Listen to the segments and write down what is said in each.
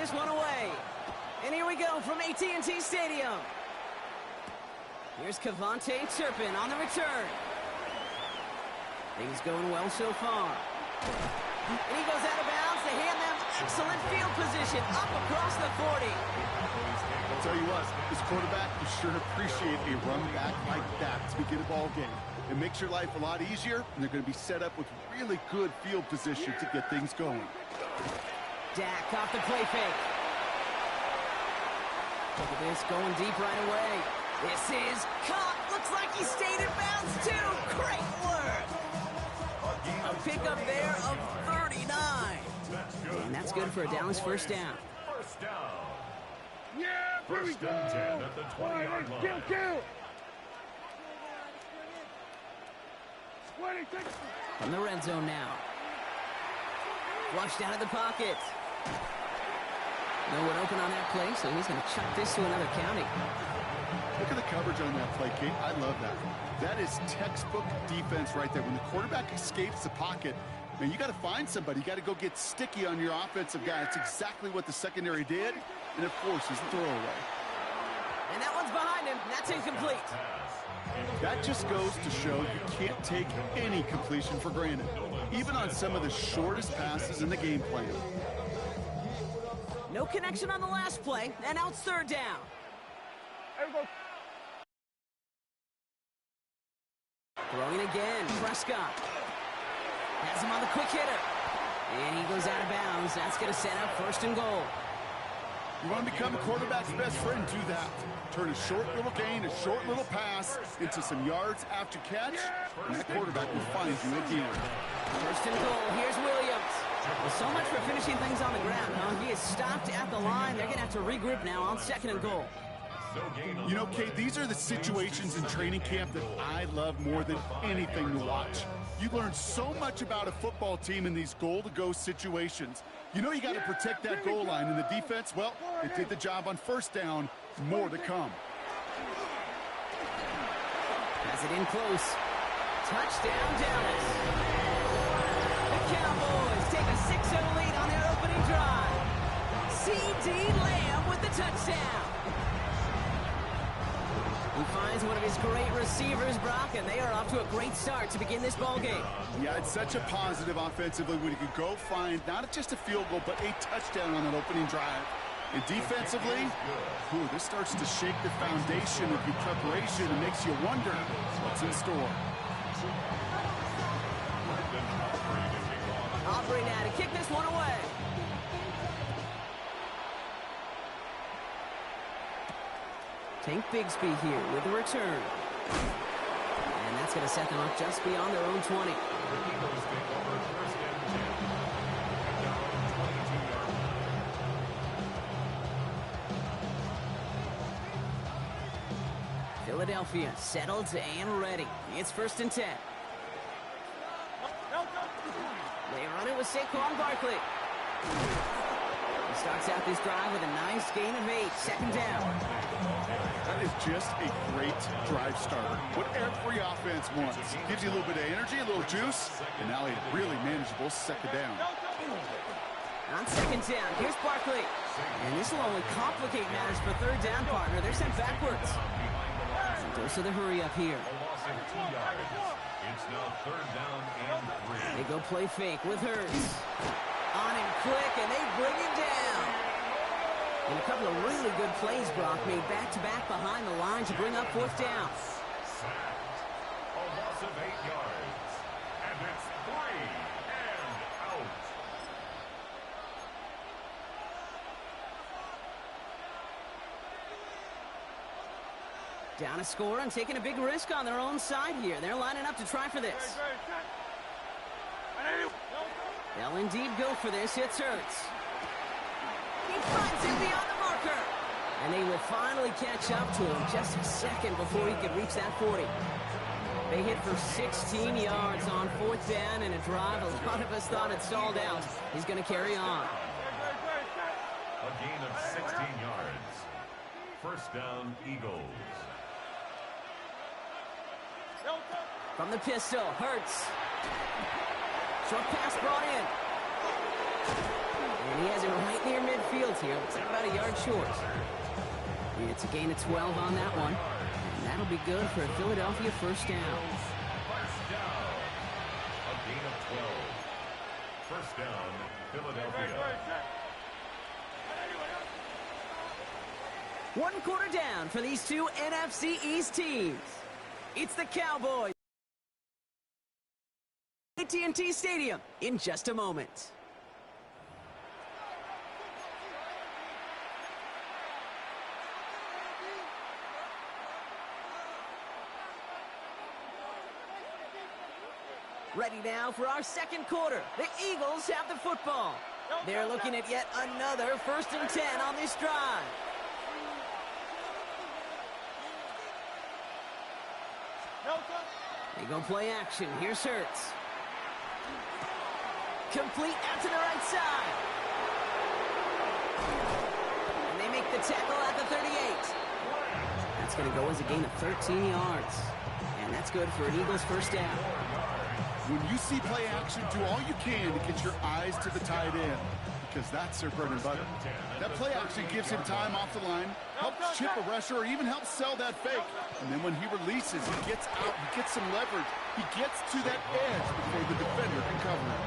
this one away. And here we go from AT&T Stadium. Here's Cavante Turpin on the return. Things going well so far. And he goes out of bounds to hand them excellent field position up across the 40. I'll tell you what, this quarterback, you sure appreciate a run back like that to begin a ball game. It makes your life a lot easier, and they're going to be set up with really good field position to get things going. Dak off the play fake. Look at this, going deep right away. This is caught. Looks like he stayed in bounds, too. Great work. A pickup there of 39. And that's good for a Dallas first down. First down. Yeah, first and 10 at the 20-yard line. Kill. From the red zone now. Flushed out of the pocket. No one open on that play, so he's going to chuck this to another county. Look at the coverage on that play, Kate. I love that. That is textbook defense right there. When the quarterback escapes the pocket, man, you got to find somebody. You got to go get sticky on your offensive guy. It's exactly what the secondary did, and it forces the throwaway. And that one's behind him. That's incomplete. That just goes to show you can't take any completion for granted, even on some of the shortest passes in the game plan. No connection on the last play, and now it's third down. Throwing again, Prescott. Has him on the quick hitter. And he goes out of bounds. That's going to set up first and goal. You want to become a quarterback's best friend, do that. Turn a short little gain, a short little pass into some yards after catch, and that quarterback will find you again. First and goal, here's Williams. Well, so much for finishing things on the ground, huh? He is stopped at the line. They're going to have to regroup now on second and goal. You know, Kate, these are the situations in training camp that I love more than anything to watch. You learn so much about a football team in these goal-to-go situations. You know you got to protect that goal line, and the defense, well, they did the job on first down. More to come. Has it in close. Touchdown, Dallas. The Cowboys take a 6-0 lead on their opening drive. C.D. Lamb with the touchdown. He finds one of his great receivers, Brock, and they are off to a great start to begin this ball game. Yeah, it's such a positive offensively when you can go find not just a field goal, but a touchdown on that opening drive. And defensively, this starts to shake the foundation of your preparation and makes you wonder what's in store. Aubrey now to kick this one away. Tank Bigsby here with the return. And that's going to set them up just beyond their own 20. Philadelphia settled and ready. It's first and 10. They run it with Saquon Barkley. He starts out this drive with a nice gain of 8. Second down. That is just a great drive starter. What every offense wants. Gives you a little bit of energy, a little juice, and now a really manageable second down. On second down, here's Barkley. And this will only complicate matters for third down, partner. They're sent backwards. Dose of the hurry up here. It's now third down and 3. They go play fake with Hurts. On him quick, and they bring him down. And a couple of really good plays, Brock, made back-to-back behind the line to bring up fourth down. Sacked. A loss of 8 yards. And it's 3 and out. Down a score and taking a big risk on their own side here. They're lining up to try for this. They'll indeed go for this. It's Hurts. He finds him beyond the marker. And they will finally catch up to him just a second before he could reach that 40. They hit for 16 yards on fourth down in a drive a lot of us thought had stalled out. He's going to carry on. A gain of 16 yards. First down, Eagles. From the pistol, Hurts. Short pass brought in. And he has it right near midfield here. Looks like about a yard short. It's a gain of 12 on that one. And that'll be good for a Philadelphia first down. First down. A gain of 12. First down, Philadelphia. One quarter down for these two NFC East teams. It's the Cowboys. AT&T Stadium in just a moment. Ready now for our second quarter. The Eagles have the football. They're looking at yet another 1st and 10 on this drive. They go play action. Here's Hurts. Complete out to the right side. And they make the tackle at the 38. That's going to go as a gain of 13 yards. And that's good for an Eagles first down. When you see play action, do all you can to get your eyes to the tight end, because that's their bread and butter. That play action gives him time off the line, helps chip a rusher, or even helps sell that fake. And then when he releases, he gets out, he gets some leverage. He gets to that edge before the defender can cover him.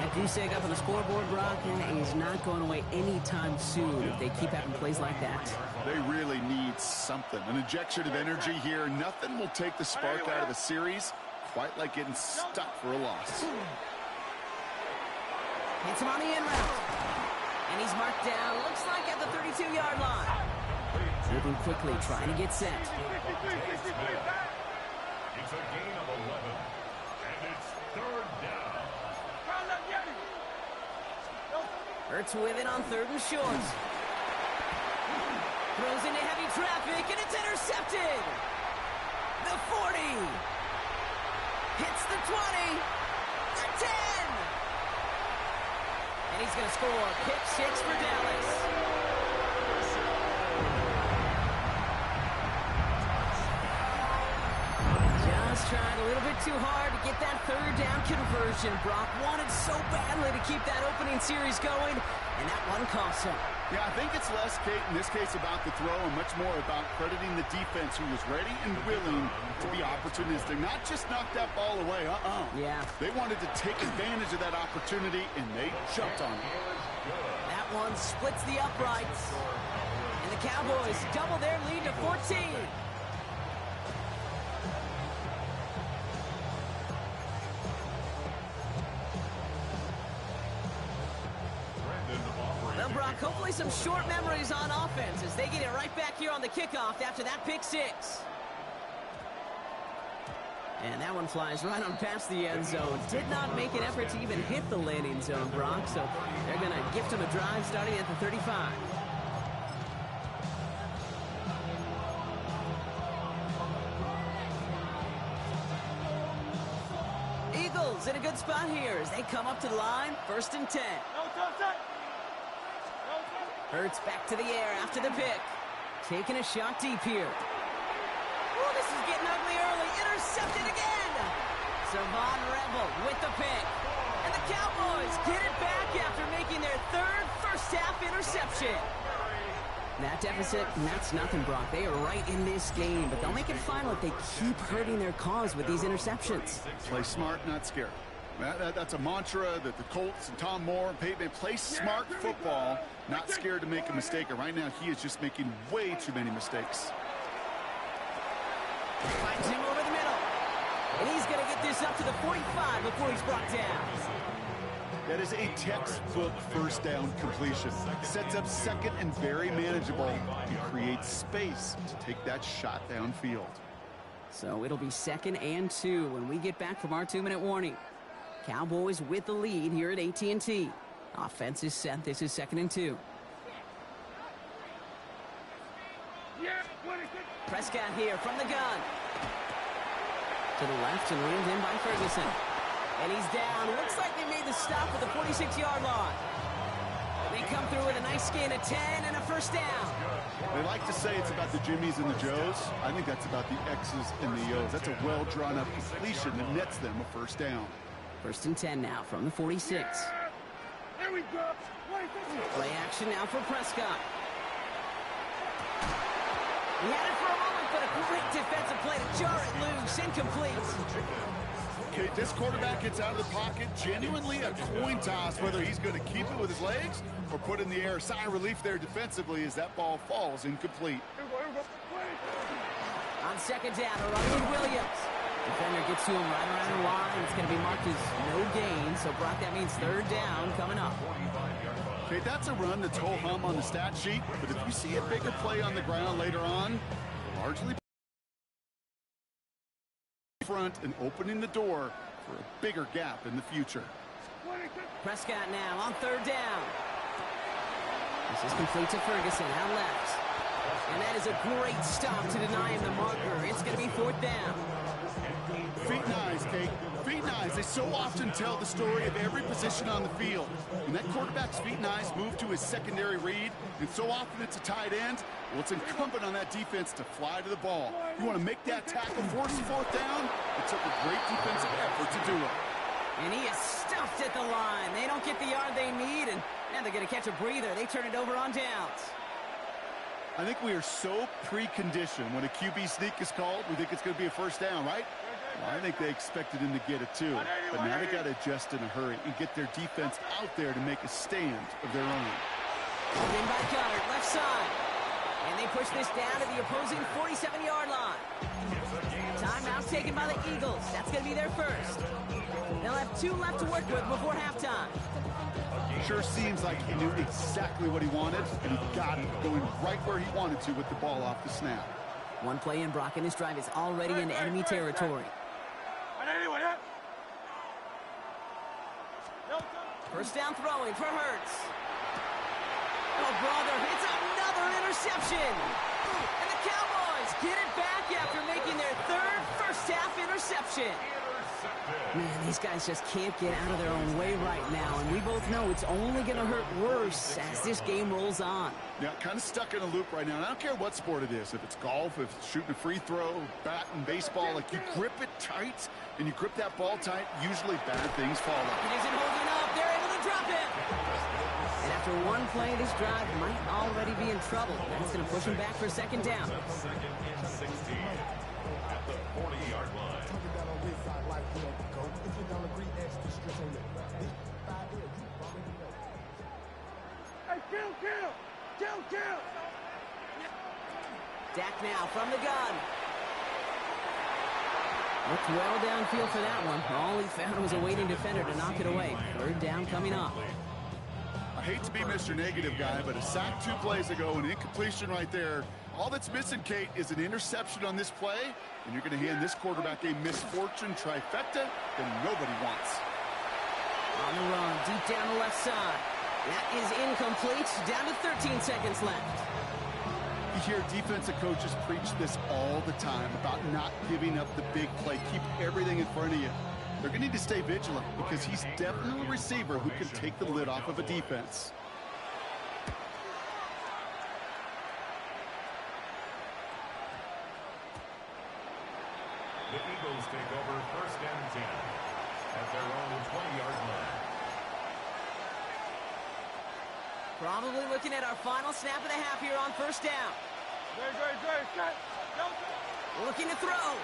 That goose egg up on the scoreboard, Brock, and he's not going away anytime soon if they keep having plays like that. They really need something. An injection of energy here. Nothing will take the spark out of a series quite like getting stuck for a loss. Hits him on the in route. And he's marked down, looks like at the 32-yard line. Moving quickly, trying to get set. It's a gain of 11. And it's 3rd down. Hurts with it on 3rd and short. Throws into heavy traffic, and it's intercepted. The 40. Hits the 20. The 10. And he's going to score. Pick 6 for Dallas. Just tried a little bit too hard to get that 3rd down conversion. Brock wanted so badly to keep that opening series going, and that one cost him. Yeah, I think it's less, Kate, in this case about the throw and much more about crediting the defense who was ready and willing to be opportunistic. Not just knock that ball away, Yeah. They wanted to take advantage of that opportunity, and they jumped on it. That one splits the uprights. And the Cowboys double their lead to 14. Well, Brock, hopefully some short memories on offense as they get it right back here on the kickoff after that pick 6. And that one flies right on past the end zone. Did not make an effort to even hit the landing zone, Brock. So they're going to gift him a drive starting at the 35. Eagles in a good spot here as they come up to the line. 1st and 10. Hurts back to the air after the pick. Taking a shot deep here. Oh, this is getting ugly early. Intercepted again. Savon Rebel with the pick. And the Cowboys get it back after making their 3rd first-half interception. That deficit, that's nothing, Brock. They are right in this game, but they'll make it final if they keep hurting their cause with these interceptions. Play smart, not scared. That's a mantra that the Colts and Tom Moore and Peyton play smart football, not scared to make a mistake. And right now, he is just making way too many mistakes. Finds him over the middle. And he's going to get this up to the 45 before he's brought down. That is a textbook first down completion. Sets up 2nd and very manageable. He creates space to take that shot downfield. So it'll be 2nd and 2 when we get back from our 2-minute warning. Cowboys with the lead here at AT&T. Offense is set. This is 2nd and 2. Prescott here from the gun. To the left and reeled in by Ferguson. And he's down. Looks like they made the stop at the 46-yard line. They come through with a nice gain of 10 and a first down. They like to say it's about the Jimmies and the Joes. I think that's about the X's and the O's. That's a well-drawn-up completion that nets them a first down. 1st and 10 now from the 46. Here we go. Play action now for Prescott. He had it for a moment, but a great defensive play to jar it loose. Incomplete. Okay, this quarterback gets out of the pocket. Genuinely a coin toss whether he's going to keep it with his legs or put it in the air. Sigh of relief there defensively as that ball falls incomplete. On second down, a run with Williams. Defender gets to him right around the line. It's going to be marked as no gain. So, Brock, that means third down coming up. Okay, that's a run that's ho-hum on the stat sheet. But if you see a bigger play on the ground later on, largely front and opening the door for a bigger gap in the future. Prescott now on third down. This is complete to Ferguson, out left. And that is a great stop to deny him the marker. It's going to be fourth down. Feet and eyes, Kate. Feet and eyes. They so often tell the story of every position on the field. When that quarterback's feet and eyes move to his secondary read, and so often it's a tight end, well, it's incumbent on that defense to fly to the ball. You want to make that tackle, force fourth down? It took a great defensive effort to do it. And he is stuffed at the line. They don't get the yard they need, and now they're going to catch a breather. They turn it over on downs. I think we are so preconditioned when a QB sneak is called, we think it's going to be a first down, right? Well, I think they expected him to get it too. But now they got to adjust in a hurry and get their defense out there to make a stand of their own. In by Goddard, left side. And they push this down to the opposing 47-yard line. Timeout taken by the Eagles. That's going to be their first. They'll have 2 left to work with before halftime. Sure seems like he knew exactly what he wanted, and he got it, going right where he wanted to with the ball off the snap. One play in, Brock, and this drive is already in enemy territory. First down throwing for Hurts. Oh, brother, it's another interception. And the Cowboys get it back after making their third first-half interception. Man, these guys just can't get out of their own way right now, and we both know it's only going to hurt worse as this game rolls on. Yeah, kind of stuck in a loop right now, and I don't care what sport it is. If it's golf, if it's shooting a free throw, bat and baseball, like you grip it tight, and you grip that ball tight, usually bad things fall out. It isn't holding up. They're able to drop it. And after one play, this drive might already be in trouble. That's going to push him back for second down. Second and 16 at the 40-yard line. Kill! Dak now from the gun. Looked well downfield for that one. All he found was a waiting defender to knock it away. Third down coming up. I hate to be Mr. Negative guy, but a sack 2 plays ago, an incompletion right there. All that's missing, Kate, is an interception on this play, and you're going to hand this quarterback a misfortune trifecta that nobody wants. On the run, deep down the left side. That is incomplete. Down to 13 seconds left. You hear defensive coaches preach this all the time about not giving up the big play. Keep everything in front of you. They're going to need to stay vigilant because he's definitely a receiver who can take the lid off of a defense. The Eagles take over first and 10 at their own 20-yard line. Probably looking at our final snap of the half here on first down. Looking to throw.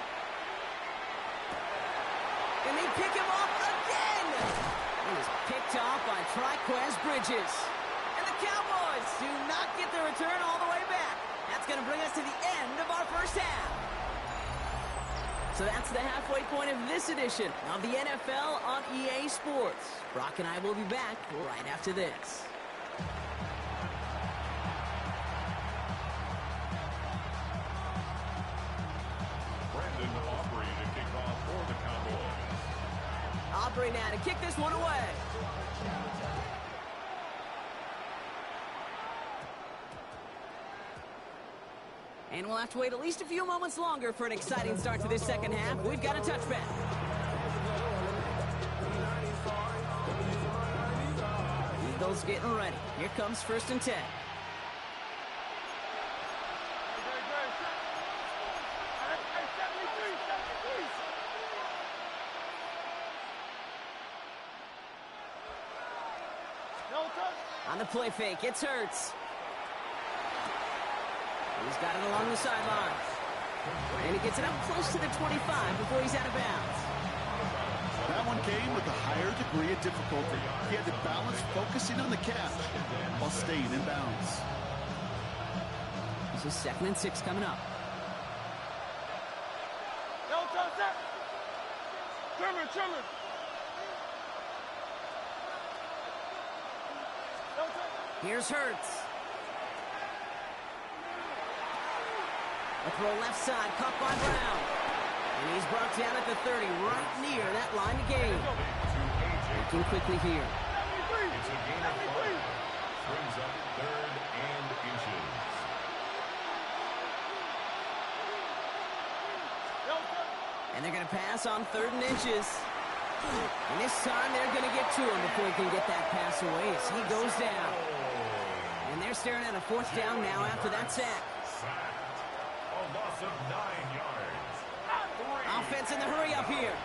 And they pick him off again. He was picked off by Triquez Bridges. And the Cowboys do not get the return all the way back. That's going to bring us to the end of our first half. So that's the halfway point of this edition of the NFL on EA Sports. Brock and I will be back right after this. Aubrey now to kick this one away. And we'll have to wait at least a few moments longer for an exciting start to this second half. We've got a touchback. Eagles getting ready. Here comes first and 10. On the play fake, it's Hurts. He's got it along the sideline. And he gets it up close to the 25 before he's out of bounds. That one came with a higher degree of difficulty. He had to balance focusing on the catch while staying in bounds. This is 2nd and 6 coming up. Here's Hurts. A throw left side, caught by Brown. And he's brought down at the 30, right near that line of game. Looking quickly here. It's a gain of 5. Brings up 3rd and inches. And they're going to pass on 3rd and inches. And this time they're going to get to him before he can get that pass away as he goes down. And they're staring at a 4th down now after that sack. A loss of 9 yards. 3. Offense in the hurry up here.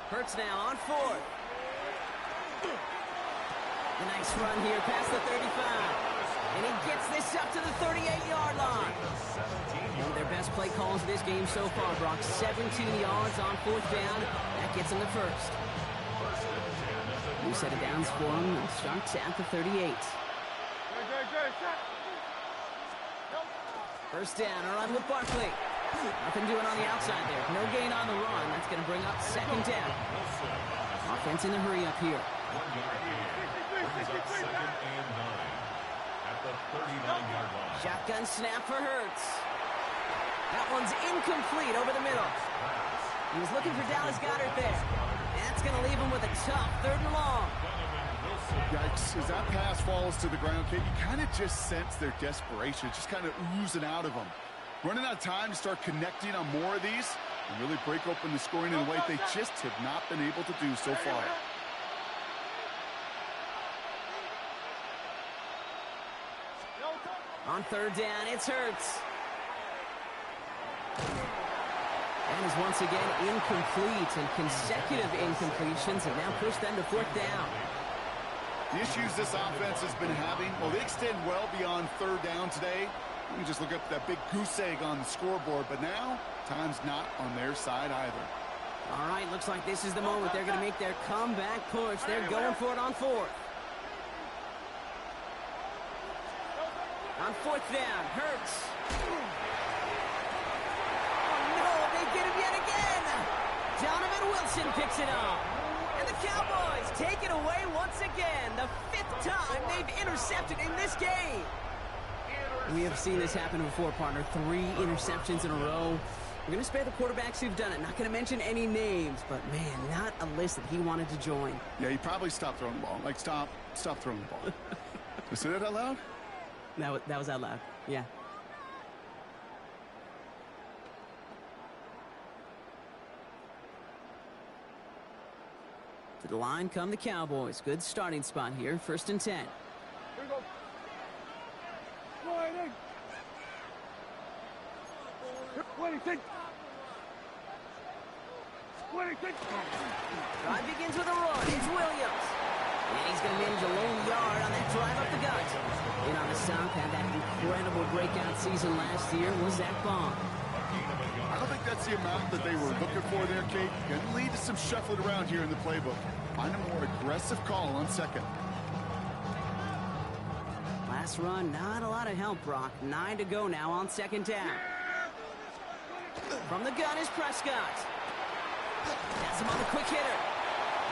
Hurts now on 4th. A nice run here past the 35. And he gets this up to the 38-yard line. One of their best play calls of this game so far, Brock. 17 yards on 4th down. That gets him the 1st. New set of downs for him. And starts at the 38. 1st down, a run with Barkley. Nothing doing on the outside there. No gain on the run. That's going to bring up 2nd down. Offense in the hurry up here. 1 yard gain. Brings up 2nd and 9 at the 39-yard line. Shotgun snap for Hurts. That one's incomplete over the middle. He was looking for Dallas Goedert there. That's going to leave him with a tough 3rd and long. Yikes, as that pass falls to the ground, Kate, you kind of just sense their desperation. It's just kind of oozing out of them. Running out of time to start connecting on more of these and really break open the scoring in a way they just have not been able to do so far. On 3rd down, it's Hurts. And is once again incomplete, and consecutive incompletions have now pushed them to 4th down. The issues this offense has been having, well, they extend well beyond 3rd down today. You can just look up that big goose egg on the scoreboard, but now time's not on their side either. All right, looks like this is the moment they're going to make their comeback push. They're going for it on 4th. On 4th down, Hurts. Oh, no, they get him yet again. Donovan Wilson picks it up. And the Cowboys take it away once again. The 5th time they've intercepted in this game. We have seen this happen before, partner. 3 interceptions in a row. We're going to spare the quarterbacks who've done it. Not going to mention any names, but, man, not a list that he wanted to join. Yeah, he probably stopped throwing the ball. Like, stop throwing the ball. Did I say that out loud? That was out loud, yeah. To the line come the Cowboys. Good starting spot here. 1st and 10. Here we go. Sliding. 26. 26. Drive begins with a run. It's Williams. And he's going to manage a lone yard on that drive up the gut. In on the stop, had that incredible breakout season last year was Zach Baum. I don't think that's the amount that they were looking for there, Kate. Going to lead to some shuffling around here in the playbook. Find a more aggressive call on 2nd. Last run, not a lot of help, Brock. 9 to go now on 2nd down. From the gun is Prescott. That's him on the quick hitter.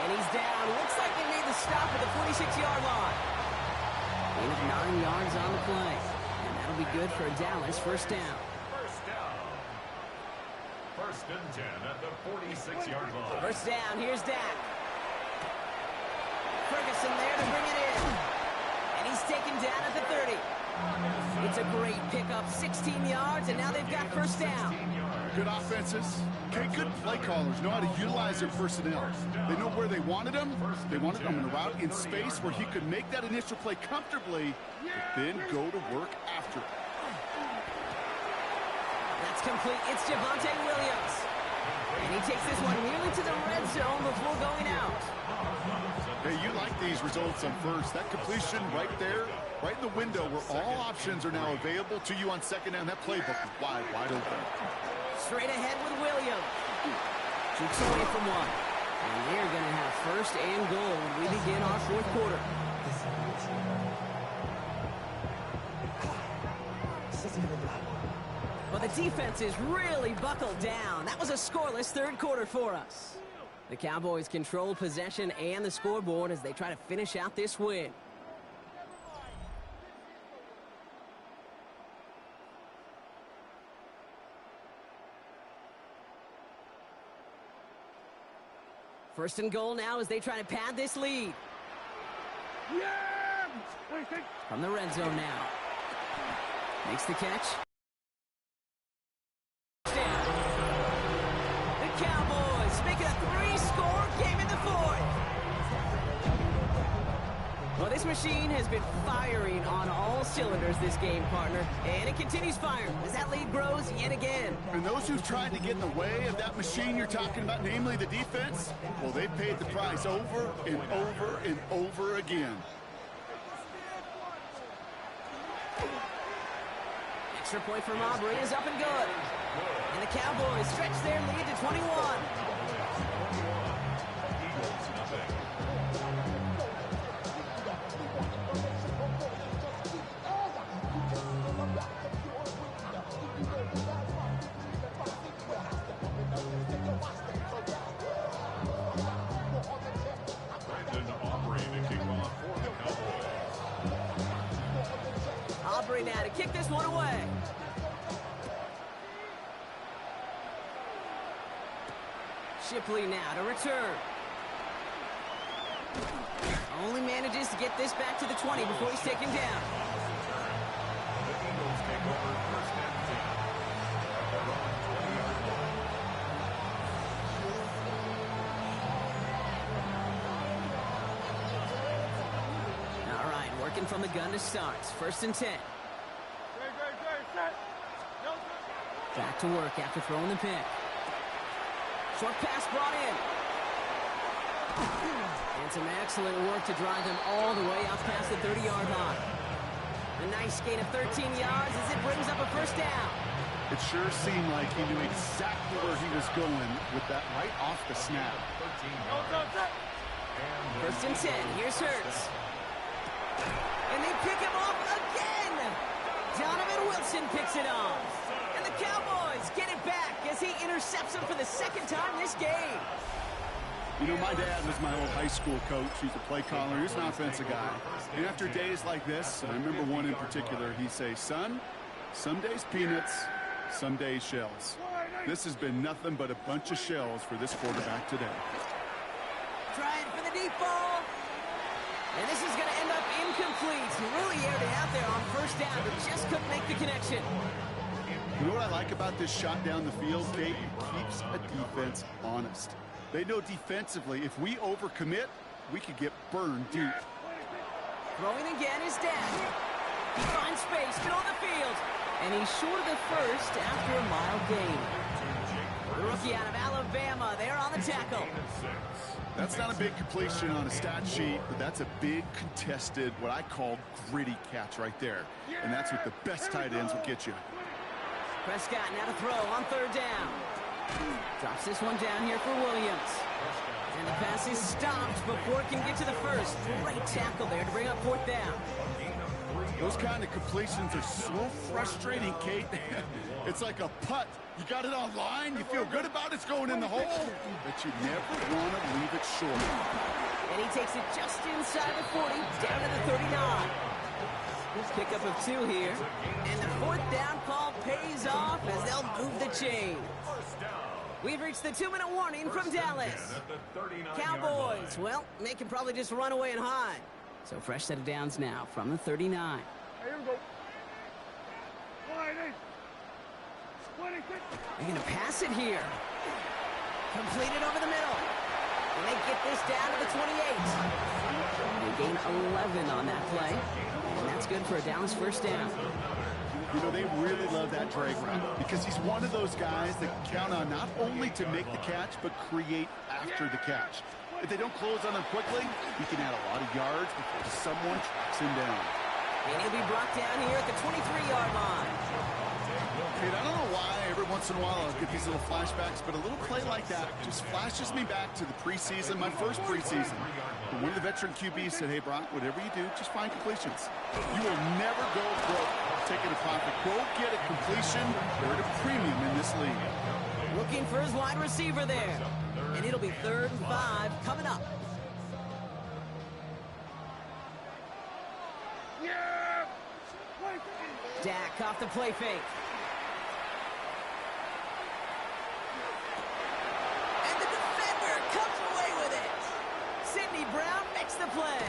And he's down. Looks like they made the stop at the 46-yard line. Gain of 9 yards on the play. And that'll be good for Dallas. 1st down. 1st down. 1st and 10 at the 46-yard line. 1st down. Here's Dak. Ferguson there to bring it in. And he's taken down at the 30. It's a great pickup, 16 yards, and now they've got first down. Good offenses. Okay, good play callers know how to utilize their personnel. They know where they wanted them. They wanted them in a route in space where he could make that initial play comfortably, but then go to work after. That's complete. It's Javonte Williams. And he takes this one nearly to the red zone before going out. Hey, you like these results on first. That completion right there, right in the window where all options are now available to you on second down. That playbook is wide open. Straight ahead with Williams. Shoots away from one. And they're going to have first and goal when we begin our fourth quarter. Well, the defense is really buckled down. That was a scoreless third quarter for us. The Cowboys control possession and the scoreboard as they try to finish out this win. First and goal now as they try to pad this lead. From the red zone now. Makes the catch. The Cowboys make it a 3-score game in the fourth. Well, this machine has been firing on all cylinders this game, partner. And it continues firing as that lead grows yet again. And those who've tried to get in the way of that machine you're talking about, namely the defense, well, they've paid the price over and over and over again. Extra point from Aubrey is up and good. And the Cowboys stretch their lead to 21. Aubrey now to kick this one away. Shipley now to return. Only manages to get this back to the 20 before he's taken down. All right, working from the gun to start. First and 10. Back to work after throwing the pick. Short pass brought in. And some excellent work to drive them all the way out past the 30-yard line. A nice gain of 13 yards as it brings up a first down. It sure seemed like he knew exactly where he was going with that right off the snap. First and 10. Here's Hurts. And they pick him off again. Donovan Wilson picks it off. And the Cowboys get it back as he intercepts him for the second time this game. You know, my dad was my old high school coach. He's a play caller. He's an offensive guy. And after days like this, I remember one in particular, he'd say, son, some days peanuts, some days shells. This has been nothing but a bunch of shells for this quarterback today. Trying for the deep ball. And this is going to end up incomplete. He really aired it out there on first down, but just couldn't make the connection. You know what I like about this shot down the field, Kate? It keeps a defense honest. They know defensively, if we overcommit, we could get burned deep. Throwing again is Dak. He finds space, middle of the field. And he's short of the first after a mild gain. The rookie out of Alabama there on the tackle. That's not a big completion on a stat sheet, but that's a big contested, what I call gritty catch right there. And that's what the best tight ends will get you. Prescott now to throw on third down. Drops this one down here for Williams. And the pass is stopped before it can get to the first. Great tackle there to bring up fourth down. Those kind of completions are so frustrating, Kate. It's like a putt. You got it on line, you feel good about it, it's going in the hole, but you never want to leave it short. And he takes it just inside the 40, down to the 39. Pickup of 2 here. And the fourth down call pays off as they'll move the chain. We've reached the 2-minute warning from Dallas. Cowboys, well, they can probably just run away and hide. So fresh set of downs now from the 39. 20. 20. They're going to pass it here. Completed over the middle. And they get this down to the 28. They gain 11 on that play. And that's good for a Dallas first down. You know, they really love that drag route because he's one of those guys that can count on not only to make the catch, but create after the catch. If they don't close on him quickly, he can add a lot of yards before someone tracks him down. And he'll be brought down here at the 23-yard line. Dude, I don't know why every once in a while I'll get these little flashbacks, but a little play like that just flashes me back to the preseason, my first preseason. When one of the veteran QBs said, hey, Brock, whatever you do, just find completions. You will never go broke taking a profit. Go get a completion. They're at a premium in this league. Looking for his wide receiver there. And it'll be 3rd and 5 coming up. Yeah! Dak off the play fake. And the defender comes away with it. Sidney Brown makes the play.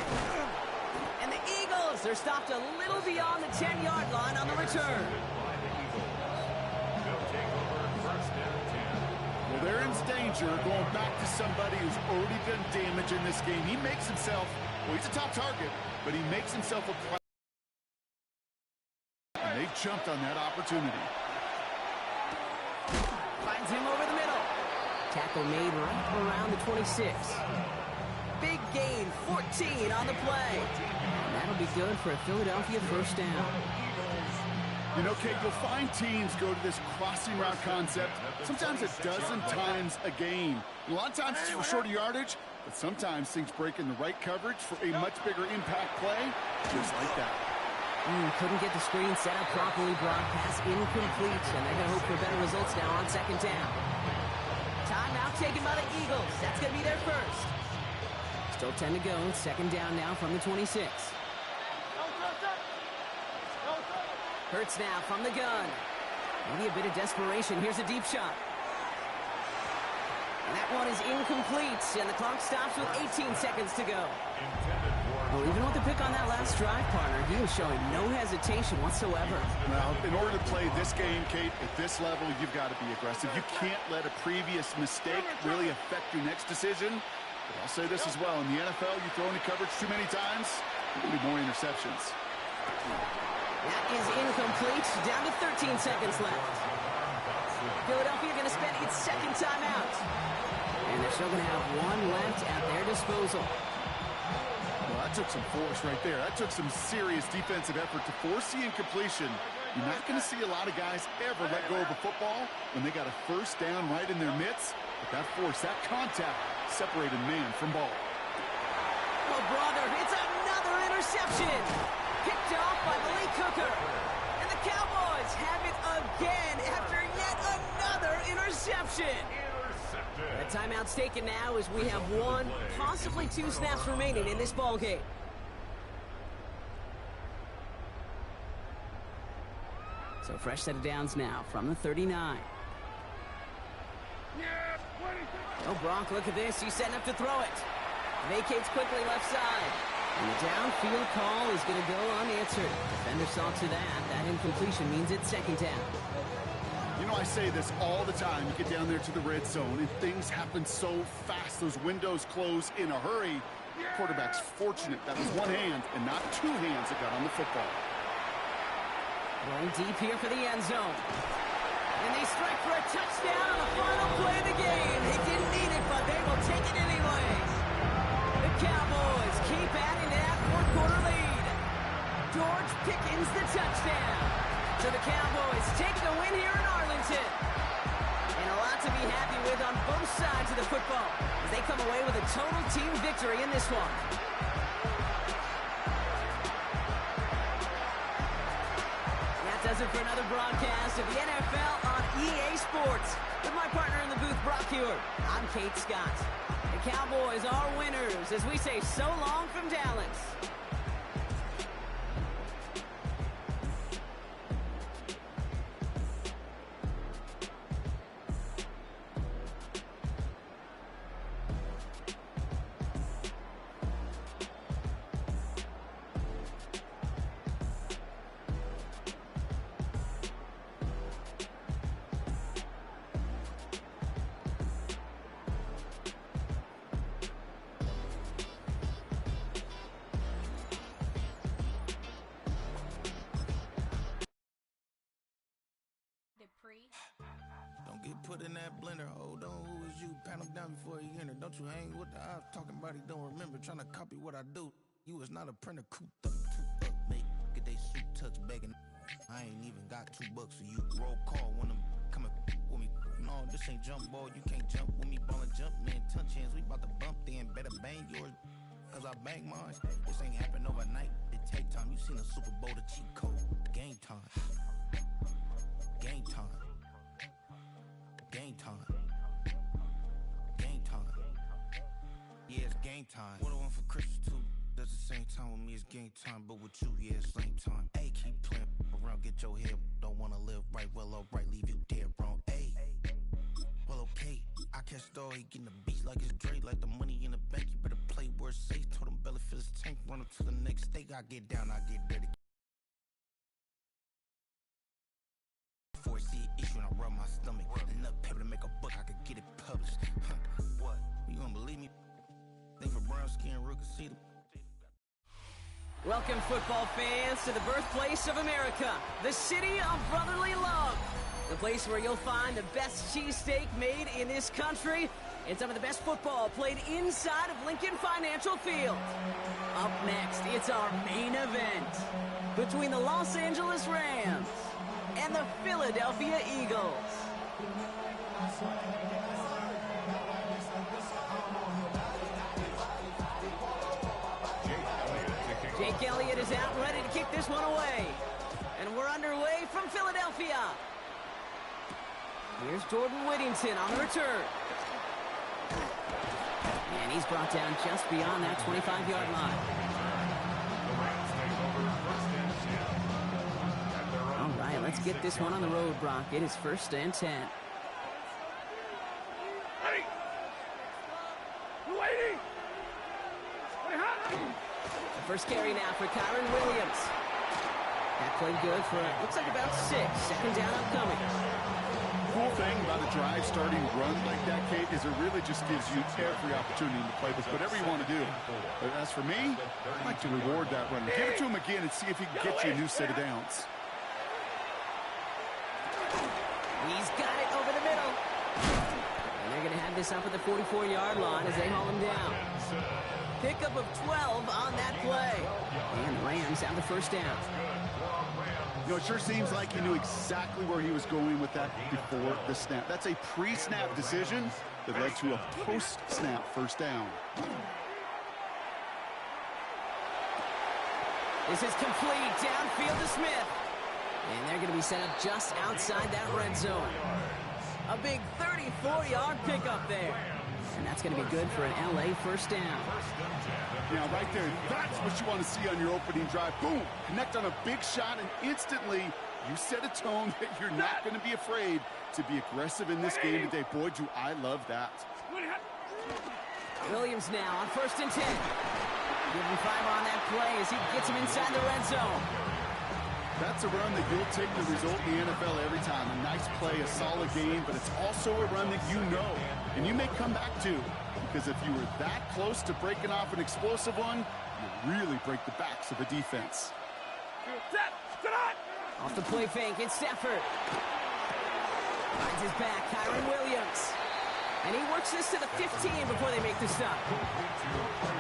And the Eagles are stopped a little beyond the 10-yard line on the return. Well, they're in danger going back to somebody who's already done damage in this game. He makes himself, well, he's a top target, but he makes himself a priority. And they jumped on that opportunity. Finds him over the middle. Tackle made right around the 26. Big gain, 14 on the play. And that'll be good for a Philadelphia first down. You know, Kate, you'll find teams go to this crossing route concept sometimes a dozen times a game. A lot of times it's for shorter yardage, but sometimes things break in the right coverage for a much bigger impact play, just like that. Couldn't get the screen set up properly. Brock pass incomplete, and they're going to hope for better results now on 2nd down. Timeout taken by the Eagles. That's going to be their first. Still 10 to go. 2nd down now from the 26. Hurts now from the gun. Maybe a bit of desperation. Here's a deep shot. And that one is incomplete, and the clock stops with 18 seconds to go. Well, even with the pick on that last drive, partner, he was showing no hesitation whatsoever. Well, in order to play this game, Kate, at this level, you've got to be aggressive. You can't let a previous mistake really affect your next decision. But I'll say this as well. In the NFL, you throw into coverage too many times, there will be more interceptions. That is incomplete. Down to 13 seconds left. Philadelphia going to spend its 2nd timeout. And they're still going to have one left at their disposal. Well, that took some force right there. That took some serious defensive effort to force the incompletion. You're not going to see a lot of guys ever let go of the football when they got a first down right in their midst. But that force, that contact, separated man from ball. Oh, brother, it's another interception. Picked off by Malik Hooker. And the Cowboys have it again after yet another interception. The timeout's taken now as we have 1, possibly 2 snaps remaining in this ball game. So fresh set of downs now from the 39. Oh, Brock, look at this. He's setting up to throw it. Vacates quickly left side. And the downfield call is going to go unanswered. Defender saw to that. That incompletion means it's 2nd down. You know, I say this all the time. You get down there to the red zone, and things happen so fast. Those windows close in a hurry. Quarterback's fortunate that was one hand and not 2 hands that got on the football. Going deep here for the end zone. And they strike for a touchdown on the final play of the game. They didn't need it, but they will take it anyways. The Cowboys keep adding to that 4th-quarter lead. George Pickens the touchdown. So the Cowboys take the win here in Arlington. And a lot to be happy with on both sides of the football as they come away with a total team victory in this one. That does it for another broadcast of the NFL on EA Sports. With my partner in the booth, Brock Hewitt, I'm Kate Scott. The Cowboys are winners as we say so long from Dallas. Don't get put in that blender. Hold on, who is you? Pat him down before he enter. Don't you hang with the ops talking about he don't remember. Trying to copy what I do. You is not a printer. Cooped up, mate. Get they suit touch begging. I ain't even got $2 for you. Roll call when I'm coming with me. No, this ain't jump ball. You can't jump with me. Ball and jump, man. Touch hands. We about to bump then. Better bang yours. Cause I bang mine. This ain't happen overnight. It take time. You seen a Super Bowl, the cheat code. Game time. Game time. Game time. Game time. Yeah, it's game time. What I want for Christmas too. That's the same time with me, it's game time. But with you, yeah, it's same time. Hey, keep playing around, get your head. Don't wanna live right, well, alright, leave you dead wrong. Hey, well, okay. I catch the dog, he getting the beats like it's Dre, like the money in the bank. You better play where it's safe. Told him belly fill his tank, run him to the next state. I get down, I get dirty. Before I see an issue and I rub my stomach. Enough paper to make a book, I could get it published. What? You gonna believe me? Think for brown skin, real can see them. Welcome, football fans, to the birthplace of America, the city of brotherly love. The place where you'll find the best cheesesteak made in this country and some of the best football played inside of Lincoln Financial Field. Up next, it's our main event between the Los Angeles Rams and the Philadelphia Eagles. Jake Elliott is out ready to kick this one away. And we're underway from Philadelphia. Here's Jordan Whittington on the return. And he's brought down just beyond that 25-yard line. All right, let's get this one on the road, Brock. It is 1st and 10. Ready. Waiting. The first carry now for Kyron Williams. That played good for, looks like about 6. 2nd down upcoming. The cool thing about a drive starting run like that, Kate, is it really just gives you every opportunity to play with whatever you want to do. But as for me, I'd like to reward that runner. Give it to him again and see if he can get you a new set of downs. He's got it over the middle. And they're going to have this up at the 44-yard line as they haul him down. Pickup of 12 on that play. And the Rams have the 1st down. You know, it sure seems like he knew exactly where he was going with that before the snap. That's a pre-snap decision that led to a post-snap 1st down. This is complete downfield to Smith. And they're going to be set up just outside that red zone. A big 34-yard pickup there. And that's going to be good for an LA 1st down. Now, right there, that's what you want to see on your opening drive. Boom! Connect on a big shot, and instantly you set a tone that you're not going to be afraid to be aggressive in this game today. Boy, do I love that. Williams now on 1st and 10. Give him 5 on that play as he gets him inside the red zone. That's a run that you'll take the result in the NFL every time. A nice play, a solid game, but it's also a run that you know and you may come back to. Because if you were that close to breaking off an explosive one, you really break the backs of a defense. Off the play fake, it's Stafford. Finds his back, Kyron Williams. And he works this to the 15 before they make the stop.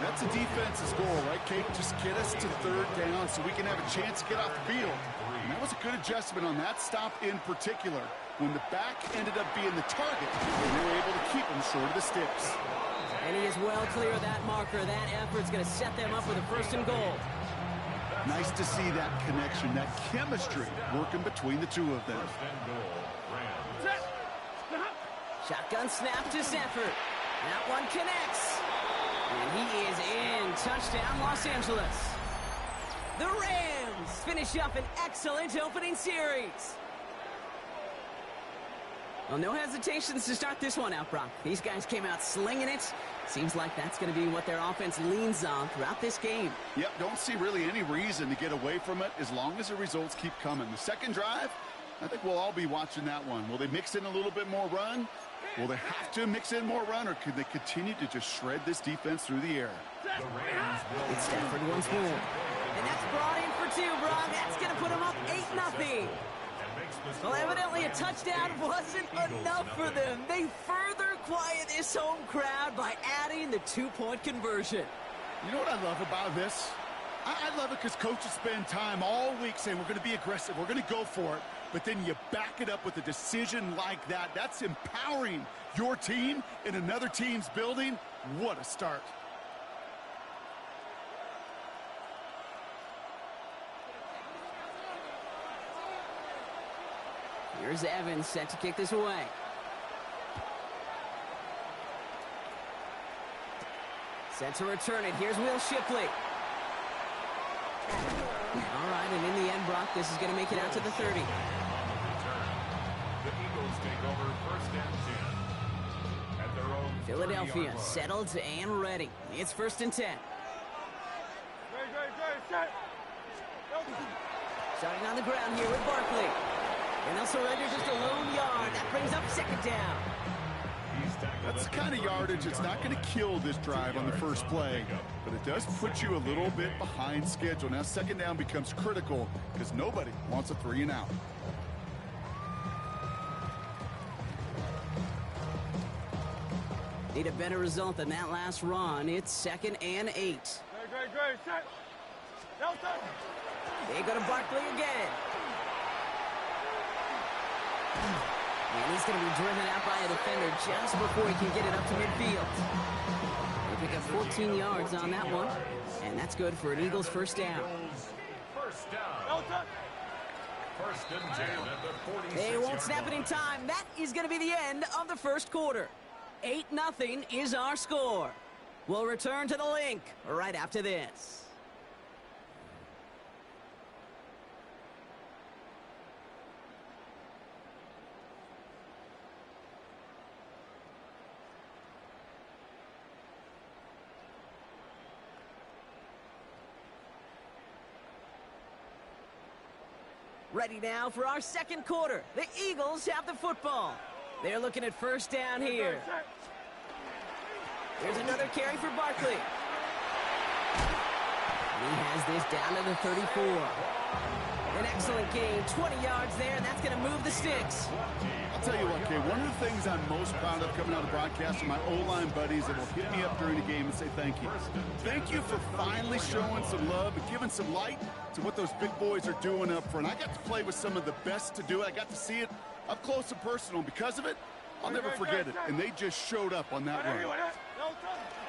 That's a defense's goal, right, Kate? Just get us to 3rd down so we can have a chance to get off the field. And that was a good adjustment on that stop in particular. When the back ended up being the target, they were able to keep him short of the sticks. And he is well clear of that marker. That effort's going to set them up with a 1st and goal. Nice to see that connection, that chemistry working between the two of them. Shotgun snap to Stafford. That one connects. And he is in. Touchdown, Los Angeles. The Rams finish up an excellent opening series. Well, no hesitations to start this one out, Brock. These guys came out slinging it. Seems like that's going to be what their offense leans on throughout this game. Yep, don't see really any reason to get away from it as long as the results keep coming. The second drive, I think we'll all be watching that one. Will they mix in a little bit more run? Will they have to mix in more run, or could they continue to just shred this defense through the air? It's Stafford once more. And that's brought in for 2, Brock. That's going to put them up 8-0. Well, evidently a touchdown wasn't enough for them. They further quiet this home crowd by adding the 2-point conversion. You know what I love about this? I love it because coaches spend time all week saying we're going to be aggressive, we're going to go for it, but then you back it up with a decision like that. That's empowering your team in another team's building. What a start. Here's Evans set to kick this away. Set to return it. Here's Will Shipley. All right, and in the end, Brock, this is going to make it out to the 30. The Eagles take over first and 10 at their own Philadelphia 30-yard line. settled and ready. It's first and 10. Starting on the ground here with Barkley. And they'll surrender just a lone yard. That brings up second down. That's the kind of yardage that's not going to kill this drive on the first play, but it does put you a little bit behind schedule. Now second down becomes critical because nobody wants a 3-and-out. Need a better result than that last run. It's second and 8. They go to Barkley again. And he's going to be driven out by a defender just before he can get it up to midfield. They pick up 14 yards on that one, and that's good for an Eagles first down. First down. First and 10 at the 46. They won't snap it in time. That is going to be the end of the first quarter. 8-0 is our score. We'll return to the link right after this. Ready now for our second quarter. The Eagles have the football. They're looking at first down here. Here's another carry for Barkley. He has this down to the 34. An excellent gain, 20 yards there, and that's going to move the sticks. I'll tell you what, Kay, one of the things I'm most proud of coming out of broadcast are my O-line buddies that will hit me up during the game and say thank you. Thank you for finally showing some love and giving some light to what those big boys are doing up front. I got to play with some of the best to do it. I got to see it up close and personal. Because of it, I'll never forget it. And they just showed up on that run.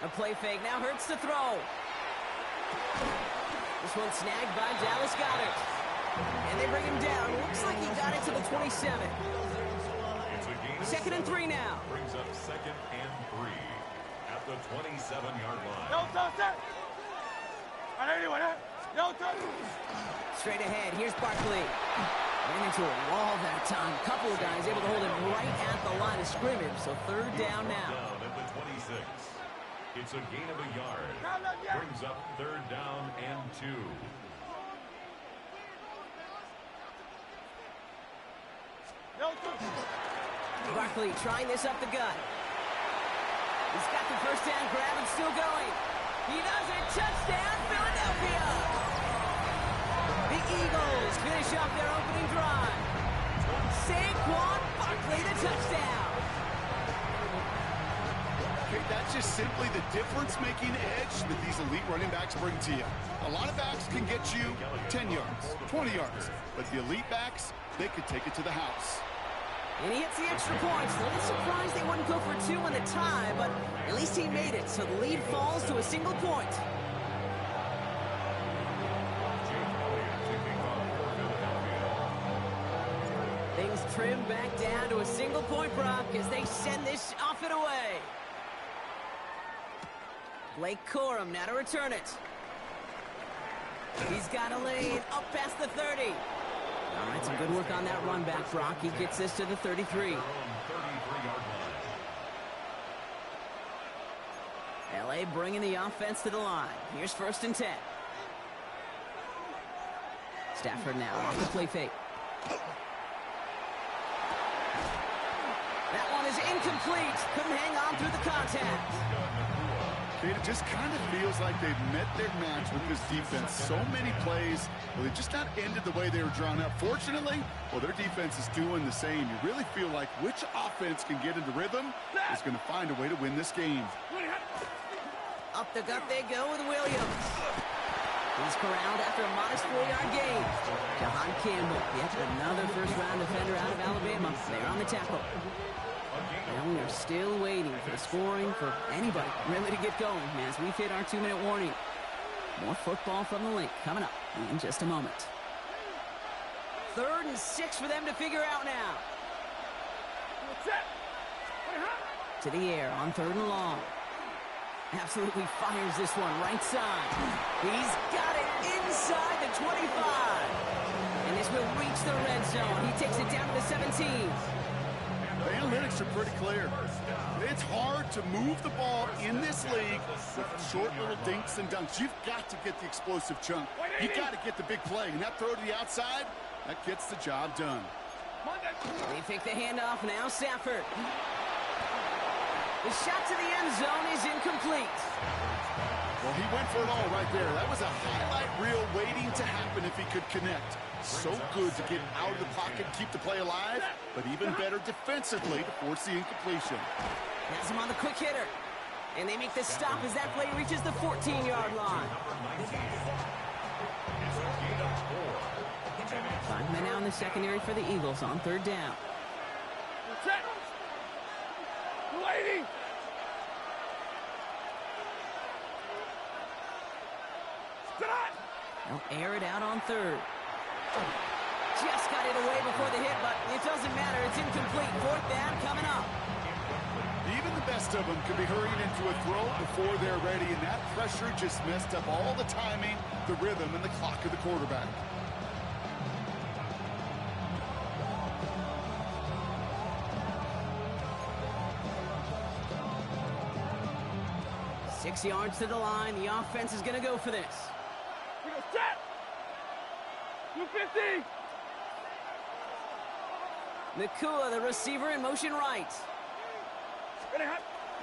A play fake now hurts to throw. This one snagged by Dallas Goedert. And they bring him down. Looks like he got it to the 27. Second and 3 now. Brings up second and 3 at the 27-yard line. Straight ahead, here's Barkley. Ran into a wall that time. Couple of guys able to hold him right at the line of scrimmage. So third down now. Down at the 26. It's a gain of a yard. Brings up third down and 2. Barkley trying this up the gut. He's got the first down grab and still going. He does it. Touchdown, Philadelphia. The Eagles finish off their opening drive. Saquon Barkley, the touchdown. Okay, that's just simply the difference-making edge that these elite running backs bring to you. A lot of backs can get you 10 yards, 20 yards, but the elite backs, they could take it to the house. And he hits the extra points. A little surprised they wouldn't go for 2 in the tie, but at least he made it, so the lead falls to a single point. Things trim back down to a single point, Brock, as they send this off and away. Blake Corum now to return it. He's got a lane up past the 30. All right, some good work on that run back, Brock. He gets this to the 33. LA bringing the offense to the line. Here's first and 10. Stafford now off the play fake. That one is incomplete. Couldn't hang on through the contact. It just kind of feels like they've met their match with this defense. So many plays, well, they just not ended the way they were drawn up. Fortunately, well, their defense is doing the same. You really feel like which offense can get into rhythm is going to find a way to win this game. Up the gut they go with Williams. He's corralled after a modest 4-yard gain. Jahan Campbell, yet another first-round defender out of Alabama. They're on the tackle. And we are still waiting for the scoring for anybody really to get going as we've hit our 2-minute warning. More football from the link coming up in just a moment. 3rd and 6 for them to figure out now. To the air on 3rd and long. Absolutely fires this one right side. He's got it inside the 25. And this will reach the red zone. He takes it down to the 17. The analytics are pretty clear. It's hard to move the ball in this league with short little dinks and dunks. You've got to get the explosive chunk. You've got to get the big play. And that throw to the outside, that gets the job done. They pick the handoff now, Stafford. The shot to the end zone is incomplete. Well, he went for it all right there. That was a highlight reel waiting to happen if he could connect. So good to get out of the pocket, keep the play alive, but even better defensively to force the incompletion. Has him on the quick hitter. And they make the stop as that play reaches the 14-yard line. 5 men out in the secondary for the Eagles on 3rd down. Waiting. They'll air it out on 3rd. Just got it away before the hit, but it doesn't matter. It's incomplete. 4th down coming up. Even the best of them could be hurrying into a throw before they're ready, and that pressure just messed up all the timing, the rhythm, and the clock of the quarterback. Six yards to the line. The offense is going to go for this. We go set. 250. Nakua, the receiver, in motion right.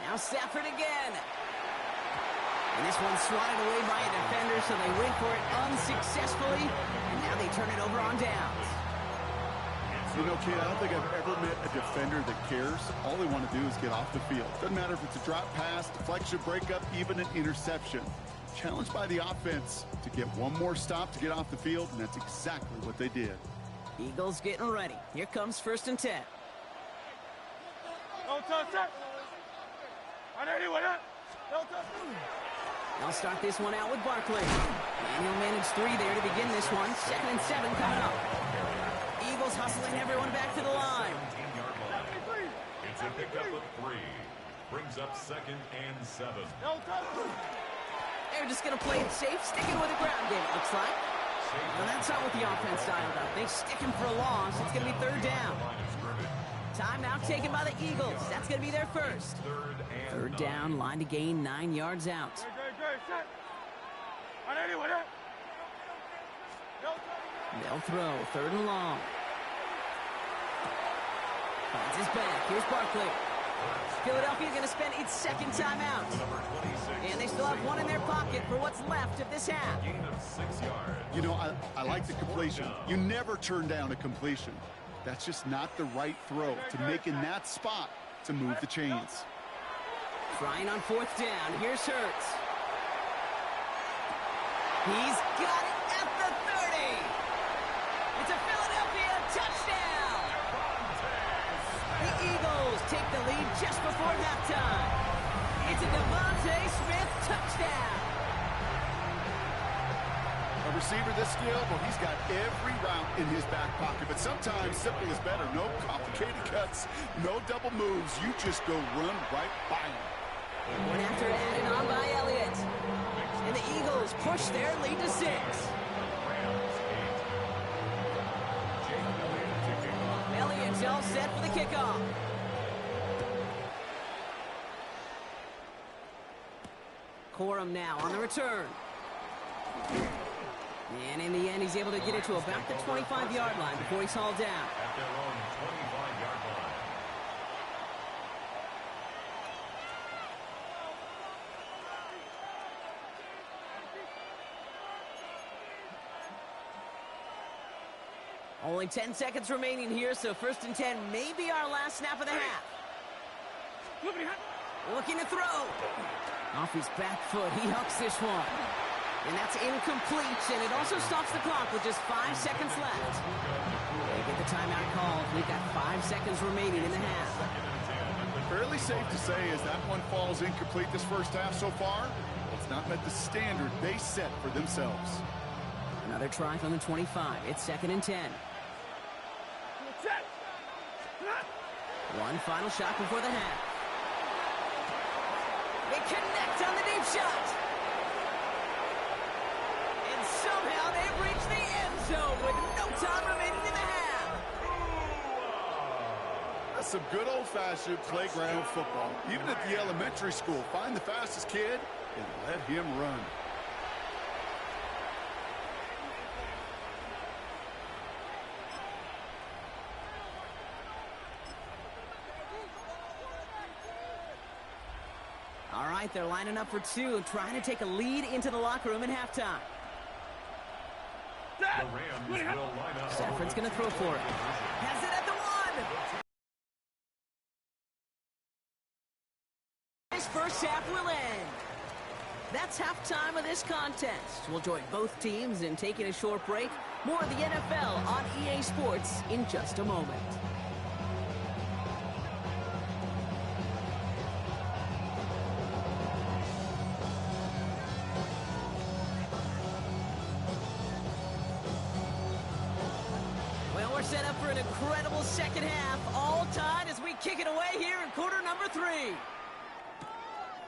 Now Stafford again. And this one's swatted away by a defender, so they wait for it unsuccessfully. And now they turn it over on downs. You know, kid, I don't think I've ever met a defender that cares. All they want to do is get off the field. Doesn't matter if it's a drop pass, deflection, breakup, even an interception. Challenged by the offense to get one more stop to get off the field, and that's exactly what they did. Eagles getting ready. Here comes 1st and 10. No touch it. They'll start this one out with Barkley. And he'll manage 3 there to begin this one. 2nd and 7 coming up. Eagles hustling everyone back to the line. It's a pickup of 3. Brings up 2nd and 7. They're just going to play it safe, sticking with the ground game, it looks like. Well, that's not what the offense dialed up. They stick him for a loss. It's going to be 3rd down. Timeout taken by the Eagles. That's going to be their first. 3rd down, line to gain 9 yards out. They'll throw 3rd and long. Finds his back. Here's Barkley. Philadelphia going to spend its 2nd timeout. And they still have 1 in their pocket for what's left of this half. You know, I like the completion. You never turn down a completion. That's just not the right throw to make in that spot to move the chains. Trying on 4th down. Here's Hurts. He's got it at the 30. It's a Philadelphia touchdown. The Eagles take the lead just before halftime. It's a Devontae Smith touchdown. A receiver this skilled, well, he's got every route in his back pocket, but sometimes simple is better. No complicated cuts, no double moves. You just go run right by him. One after added on by Elliott. And the Eagles push their lead to 6. Elliott's all set for the kickoff. Corum now on the return. And in the end, he's able to get it to about the 25-yard line before he's hauled down. At their own 25-yard line. Only 10 seconds remaining here, so 1st and 10 may be our last snap of the half. Looking to throw. Off his back foot, he hooks this one. And that's incomplete, and it also stops the clock with just 5 seconds left. They get the timeout called. We've got 5 seconds remaining in the half. Fairly safe to say as that one falls incomplete this first half so far, it's not met the standard they set for themselves. Another try from the 25. It's 2nd and 10. One final shot before the half. They connect on the deep shot. And somehow they've reached the end zone with no time remaining in the half. That's some good old-fashioned playground football. Even at the elementary school, find the fastest kid and let him run. All right, they're lining up for 2, trying to take a lead into the locker room at halftime. The Rams will line up. Stafford's going to throw for it. Has it at the 1. This first half will end. That's halftime of this contest. We'll join both teams in taking a short break. More of the NFL on EA Sports in just a moment. Set up for an incredible second half, all tied as we kick it away here in quarter number 3.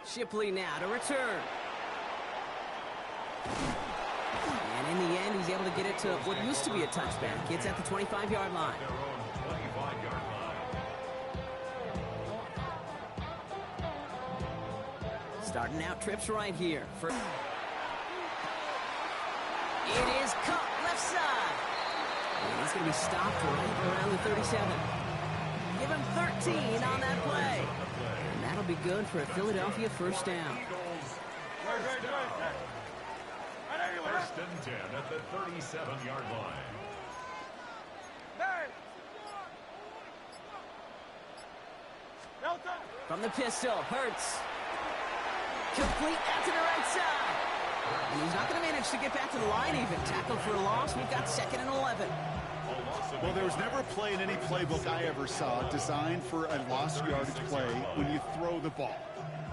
Shipley now to return. And in the end, he's able to get it to what used to be a touchback. It's at the 25-yard line. Starting out trips right here. It is caught left side. And he's going to be stopped right around the 37. Give him 13 on that play. And that'll be good for a Philadelphia first down. 1st and 10 at the 37-yard line. From the pistol, Hurts. Complete out to the right side. And he's not going to manage to get back to the line even. Tackled for a loss. We've got 2nd and 11. Well, there was never a play in any playbook I ever saw designed for a lost yardage play when you throw the ball.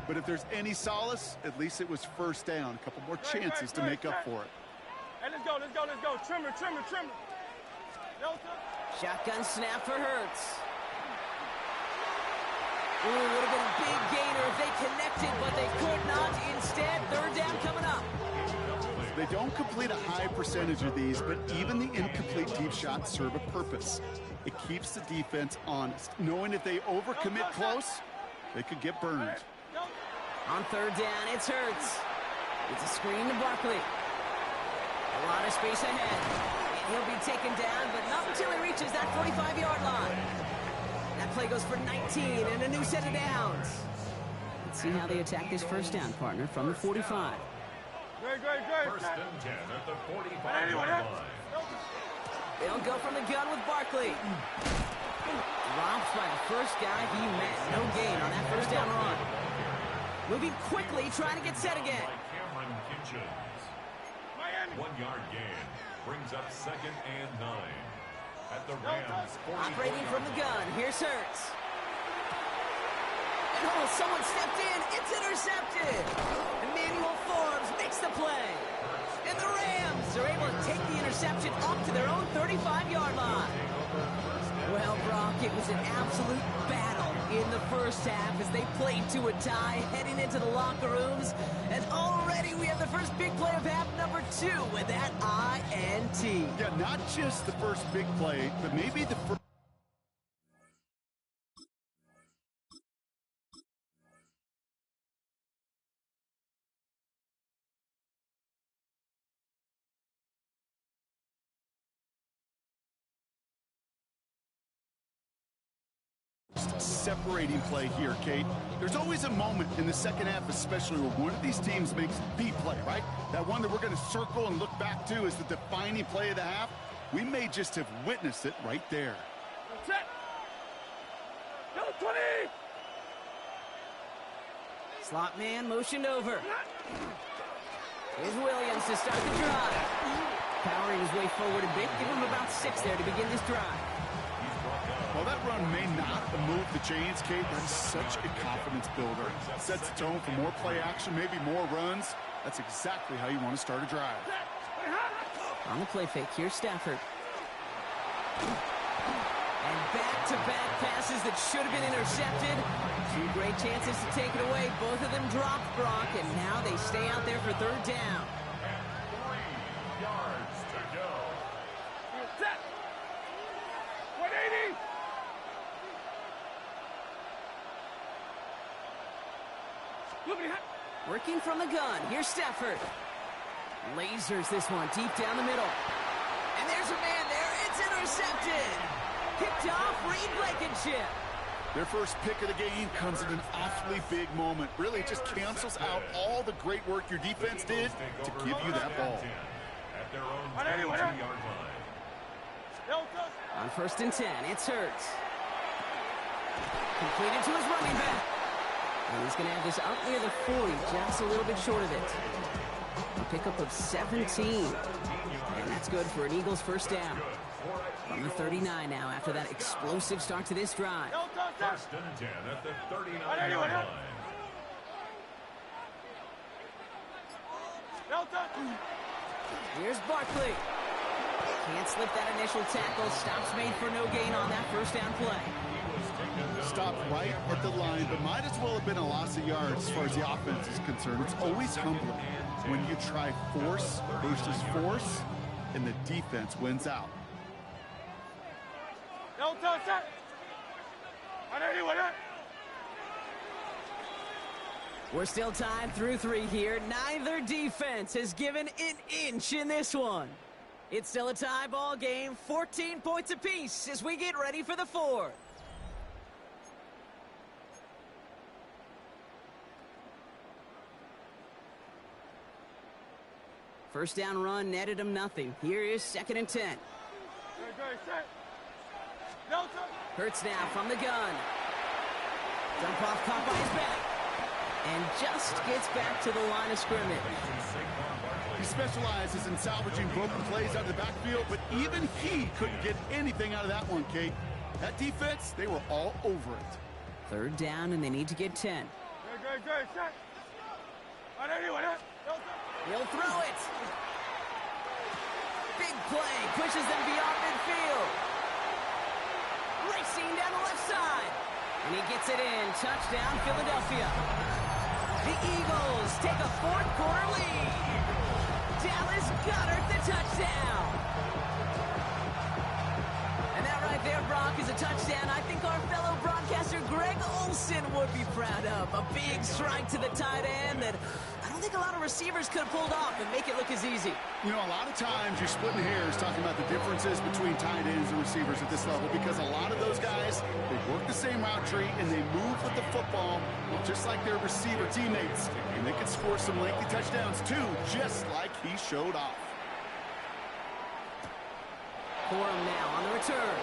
But if there's any solace, at least it was first down. A couple more chances to make up for it. Hey, let's go. Trimmer. Shotgun snap for Hurts. Ooh, would have been a big gainer if they connected, but they could not. Instead, 3rd down coming up. They don't complete a high percentage of these, but even the incomplete deep shots serve a purpose. It keeps the defense honest, knowing if they overcommit close, they could get burned. On 3rd down, it's Hurts. It's a screen to Barkley. A lot of space ahead. And he'll be taken down, but not until he reaches that 45-yard line. That play goes for 19 and a new set of downs. Let's see how they attack this first down, partner, from the 45. Great. 1st and 10 at the 45-yard line. They'll go from the gun with Barkley. Drops by the first guy he met. No gain on that first down run. Moving quickly, trying to get set again. Cameron Kitchens. 1-yard gain brings up 2nd and 9. At the Rams, operating from the gun, here's Hurts. And oh, someone stepped in, it's intercepted. Emmanuel Forbes makes the play. And the Rams are able to take the interception up to their own 35-yard line. Well, Brock, it was an absolute battle in the first half as they played to a tie, heading into the locker rooms. And already we have the first big play of half number 2 with that INT. Yeah, not just the first big play, but maybe the first. Separating play here, Kate. There's always a moment in the second half, especially where one of these teams makes the play, right? That one that we're going to circle and look back to as the defining play of the half. We may just have witnessed it right there. Set. Go 20. Slot man motioned over. Here's Williams to start the drive. Powering his way forward a bit. Give him about 6 there to begin this drive. Well, that run may not move the chains, Kate. That is such a confidence builder. Sets the tone for more play action, maybe more runs. That's exactly how you want to start a drive. On the play fake, here's Stafford. And back-to-back passes that should have been intercepted. 2 great chances to take it away. Both of them dropped, Brock, and now they stay out there for 3rd down. 3 yards to go. Set. 180. Working from the gun, here's Stafford. Lasers this one deep down the middle. And there's a man there. It's intercepted. Picked off Reed Blankenship. Their first pick of the game comes at an awfully big moment. Really just cancels out all the great work your defense did to give you that ball. At their own 22-yard line. On 1st and 10, it's Hurts. Completed to his running back. And he's going to have this out near the 40, just a little bit short of it. A pickup of 17. And that's good for an Eagles 1st down. From the 39 now after that explosive start to this drive. 1st and 10 at the 39-yard line. Here's Barkley. Can't slip that initial tackle. Stops made for no gain on that 1st down play. Stopped right at the line, but might as well have been a loss of yards as far as the offense is concerned. It's always humbling when you try force versus force, and the defense wins out. We're still tied through 3 here. Neither defense has given an inch in this one. It's still a tie ball game, 14 points apiece as we get ready for the 4th. First down run netted him nothing. Here is 2nd and 10. Hurts now from the gun. Dump off caught by his back. And just gets back to the line of scrimmage. He specializes in salvaging broken plays out of the backfield, but even he couldn't get anything out of that one, Kate. That defense, they were all over it. 3rd down, and they need to get 10. He'll throw it. Big play. Pushes them beyond midfield. Racing down the left side. And he gets it in. Touchdown, Philadelphia. The Eagles take a 4th quarter lead. Dallas Goedert the touchdown. And that right there, Brock, is a touchdown I think our fellow broadcaster Greg Olsen would be proud of. A big strike to the tight end that I don't think a lot of receivers could have pulled off and make it look as easy. You know, a lot of times you're splitting hairs talking about the differences between tight ends and receivers at this level because a lot of those guys, they work the same route tree and they move with the football just like their receiver teammates. And they can score some lengthy touchdowns too, just like he showed off. Corum now on the return.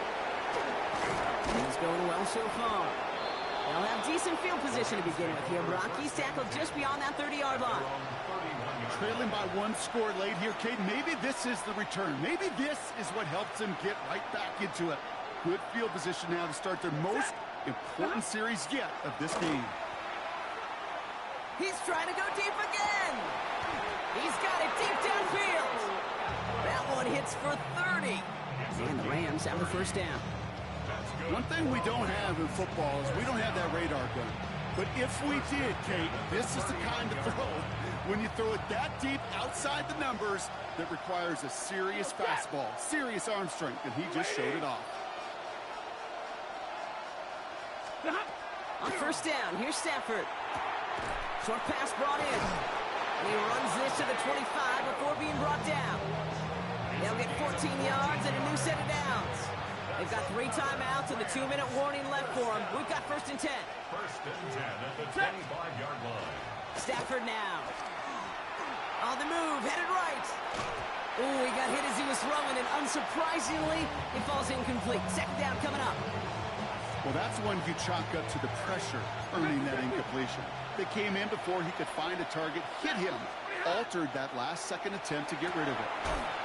He's going well so far. They'll have decent field position to begin with here, Brock. He's tackled just beyond that 30-yard line. Trailing by 1 score late here, Kate. Maybe this is the return. Maybe this is what helps them get right back into it. Good field position now to start their most important series yet of this game. He's trying to go deep again. He's got it deep downfield. That one hits for 30. And the Rams have the 1st down. One thing we don't have in football is we don't have that radar gun. But if we did, Kate, this is the kind of throw, when you throw it that deep outside the numbers, that requires a serious fastball, serious arm strength, and he just showed it off. On 1st down, here's Stafford. Short pass brought in. And he runs this to the 25 before being brought down. They'll get 14 yards and a new set of downs. They've got 3 timeouts and the 2-minute warning left for them. We've got 1st and 10. 1st and 10 at the 25-yard line. Stafford now. On the move, headed right. Oh, he got hit as he was throwing, and unsurprisingly, it falls incomplete. Second down coming up. Well, that's one you chalk up to the pressure earning that incompletion. They came in before he could find a target, hit him, altered that last-second attempt to get rid of it.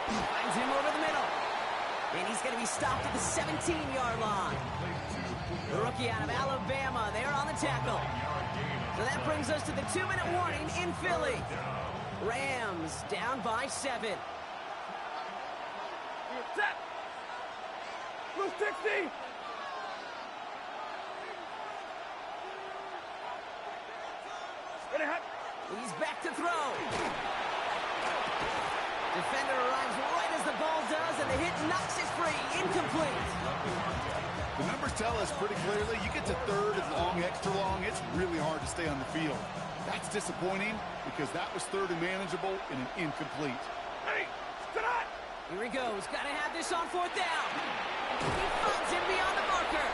Finds him over the middle. And he's going to be stopped at the 17-yard line. The rookie out of Alabama there on the tackle. So that brings us to the 2-minute warning in Philly. Rams down by 7. Set. Blue 60. Ready, hot. He's back to throw. Defender arrives right as the ball does, and the hit knocks it free. Incomplete. The numbers tell us pretty clearly, you get to third and long, extra long, it's really hard to stay on the field. That's disappointing because that was third and manageable in an incomplete. Ready. Tonight. Here he goes. Got to have this on fourth down. He finds him beyond the marker.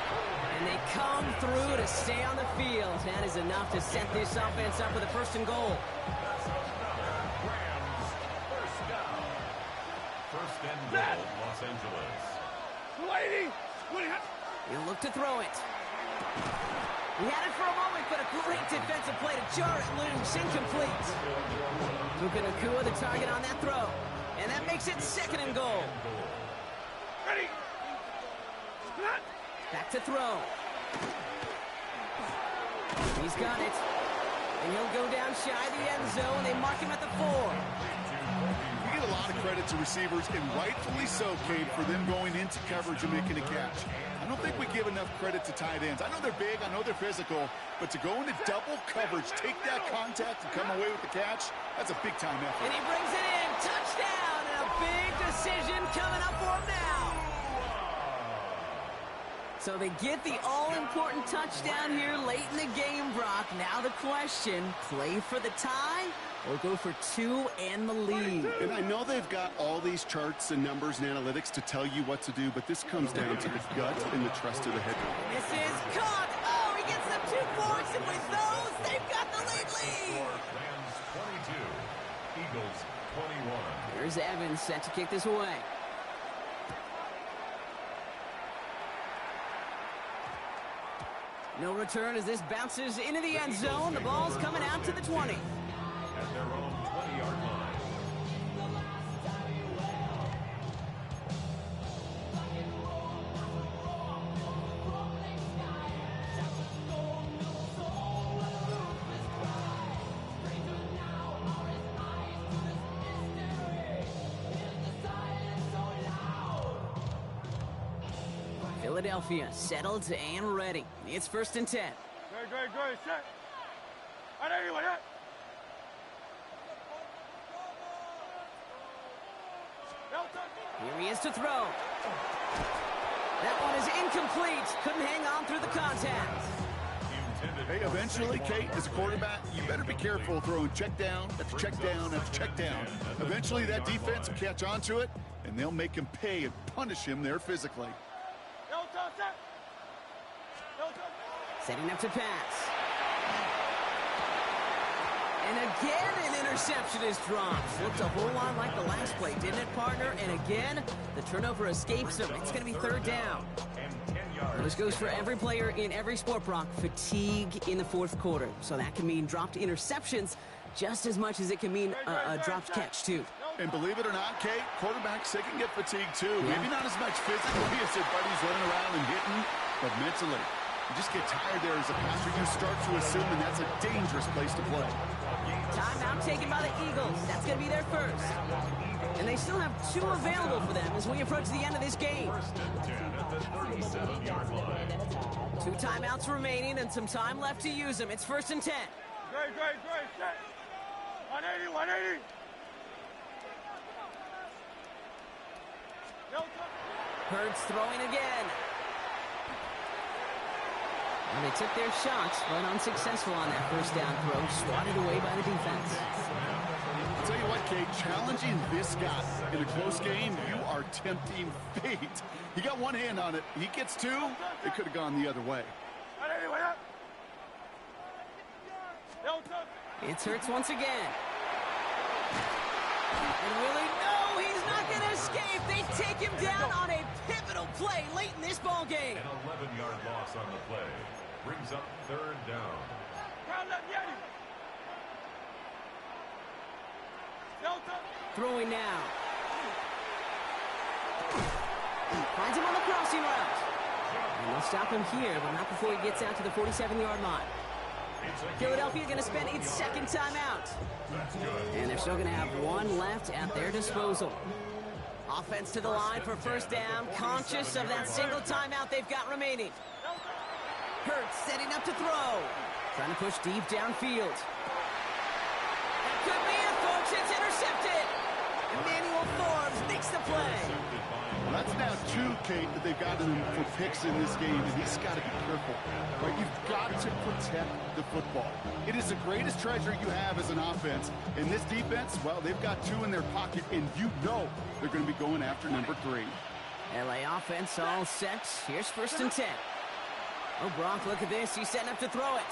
And they come through to stay on the field. That is enough to set this offense up with a first and goal. Rams, first down. First and goal, Los Angeles. 280. Ready, hot. He'll look to throw it. He had it for a moment, but a great defensive play to jar it loose. Incomplete. Puka Nacua the target on that throw. And that makes it second and goal. Ready. Hot. Back to throw. He's got it. And he'll go down shy of the end zone. They mark him at the 4. You get a lot of credit to receivers, and rightfully so, Cade, for them going into coverage and making a catch. I don't think we give enough credit to tight ends. I know they're big, I know they're physical, but to go into double coverage, take that contact, and come away with the catch, that's a big-time effort. And he brings it in. Touchdown! And a big decision coming up for him now. So they get the all-important touchdown here late in the game, Brock. Now the question, play for the tie or go for 2 and the lead? And I know they've got all these charts and numbers and analytics to tell you what to do, but this comes down to the gut and the trust of the head coach. This is caught. Oh, he gets them 2 points, and with those, they've got the lead. Rams 22, Eagles 21. Here's Evans set to kick this away. No return as this bounces into the end zone. The ball's coming out to the 20. At their own 20-yard line. Philadelphia settled and ready. It's first and 10. Great. Set. I know you want it. Here he is to throw. That one is incomplete. Couldn't hang on through the contact. Hey, eventually, Kate, as a quarterback, you better be careful throwing check down after check down after check down. Eventually, that defense will catch on to it, and they'll make him pay and punish him there physically. Setting up to pass. And again, an interception is dropped. Looked a whole lot like the last play, didn't it, partner? And again, the turnover escapes him. It's going to be third down. This goes for every player in every sport, Brock. Fatigue in the fourth quarter. So that can mean dropped interceptions just as much as it can mean a dropped catch, too. And believe it or not, Kate, quarterbacks, they can get fatigued, too. Yeah. Maybe not as much physically as their buddies running around and hitting, but mentally. You just get tired there as a passer. You start to assume, and that's a dangerous place to play. Timeout taken by the Eagles. That's going to be their first. And they still have 2 available for them as we approach the end of this game. First and 10 at the 37-yard line. 2 timeouts remaining and some time left to use them. It's first and 10. Great. Set. 180. Hurts throwing again. And they took their shots, but unsuccessful on that first down throw, swatted away by the defense. I'll tell you what, Kate, challenging this guy in a close game, you are tempting fate. He got one hand on it. He gets 2. It could have gone the other way. It's Hurts once again. And Willie, no, he's not going to escape. They take him down on a pivotal play late in this ball game. An 11-yard loss on the play. Brings up third down. Throwing now. Finds him on the crossing route. And they'll stop him here, but not before he gets out to the 47-yard line. Philadelphia going to spend its second timeout. And they're still going to have one left at their disposal. Offense to the line for first down, conscious of that single timeout they've got remaining. Hurts setting up to throw. Trying to push deep downfield. That could be it, folks. It's intercepted. Emmanuel Forbes makes the play. Well, that's now 2, Kate, that they've gotten him for picks in this game, and he's got to be careful. Right? You've got to protect the football. It is the greatest treasure you have as an offense. In this defense, well, they've got 2 in their pocket, and you know they're going to be going after number 3. LA offense all set. Here's first and 10. Oh, Brock, look at this. He's setting up to throw it.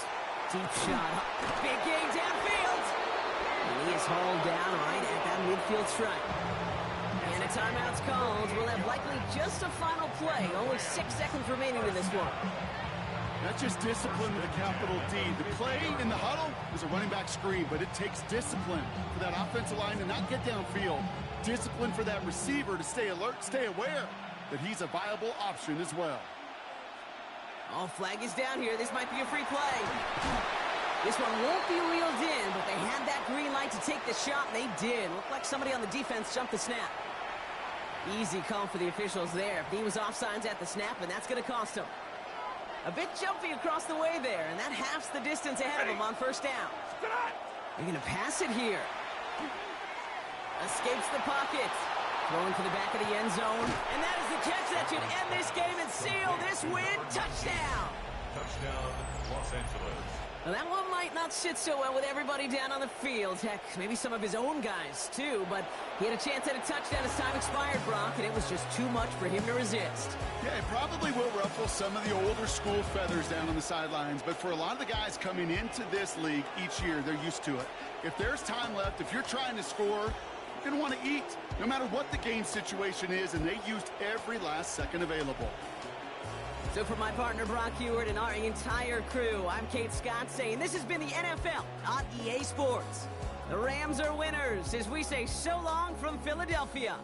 Deep shot. Big game downfield. And he is hauled down right at that midfield stripe. And a timeout's called. We'll have likely just a final play. Only 6 seconds remaining in this one. That's just discipline with a capital D. The play in the huddle is a running back screen, but it takes discipline for that offensive line to not get downfield. Discipline for that receiver to stay alert, stay aware that he's a viable option as well. Oh, flag is down here. This might be a free play. This one won't be reeled in, but they had that green light to take the shot, and they did. Looked like somebody on the defense jumped the snap. Easy call for the officials there. He was offsides at the snap, and that's going to cost him. A bit jumpy across the way there, and that halves the distance ahead of him on first down. They're going to pass it here. Escapes the pocket. Throwing for the back of the end zone. And that is the catch that should end this game and seal this win. Touchdown. Touchdown, Los Angeles. Now that one might not sit so well with everybody down on the field. Heck, maybe some of his own guys, too. But he had a chance at a touchdown as time expired, Brock, and it was just too much for him to resist. Yeah, it probably will ruffle some of the older school feathers down on the sidelines. But for a lot of the guys coming into this league each year, they're used to it. If there's time left, if you're trying to score, you're going to want to eat, no matter what the game situation is, and they used every last second available. So for my partner, Brock Heward, and our entire crew, I'm Kate Scott saying this has been the NFL on EA Sports. The Rams are winners as we say so long from Philadelphia.